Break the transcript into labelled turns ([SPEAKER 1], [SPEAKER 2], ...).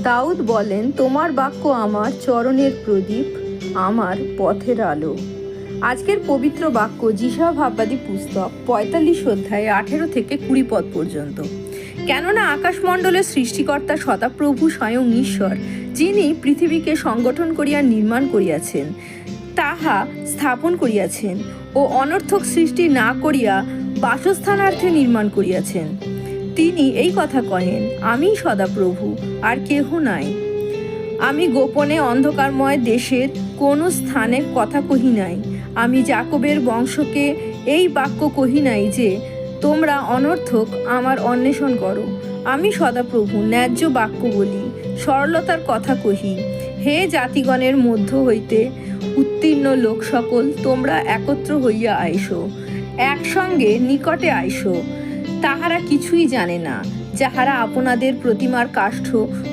[SPEAKER 1] দাউদ বলেন, তোমার বাক্য আমার চরণের প্রদীপ, আমার পথের আলো। আজকের পবিত্র বাক্য যিশা ভাববাদী পুস্তক 45 অধ্যায়ে 18 থেকে 20 পদ পর্যন্ত। কেননা আকাশমণ্ডলের সৃষ্টিকর্তা সদাপ্রভু স্বয়ং ঈশ্বর, যিনি পৃথিবীকে সংগঠন করিয়া নির্মাণ করিয়াছেন, তাহা স্থাপন করিয়াছেন ও অনর্থক সৃষ্টি না করিয়া বাসস্থানার্থে নির্মাণ করিয়াছেন। তিনি এই কথা কহেন, আমি সদাপ্রভু, আর কেহ নাই। আমি গোপনে অন্ধকারময় দেশের কোনো স্থানে কথা কহি নাই। আমি যাকবের বংশকে এই বাক্য কহি নাই যে, তোমরা অনর্থক আমার অন্বেষণ করো। আমি সদাপ্রভু ন্যায্য বাক্য বলি, সরলতার কথা কহি। হে জাতিগণের মধ্য হইতে উত্তীর্ণ লোক সকল, তোমরা একত্র হইয়া আইসো, একসঙ্গে নিকটে আইসো। তাহারা কিছুই জানে না, যাহারা আপনাদের প্রতিমার কাষ্ঠ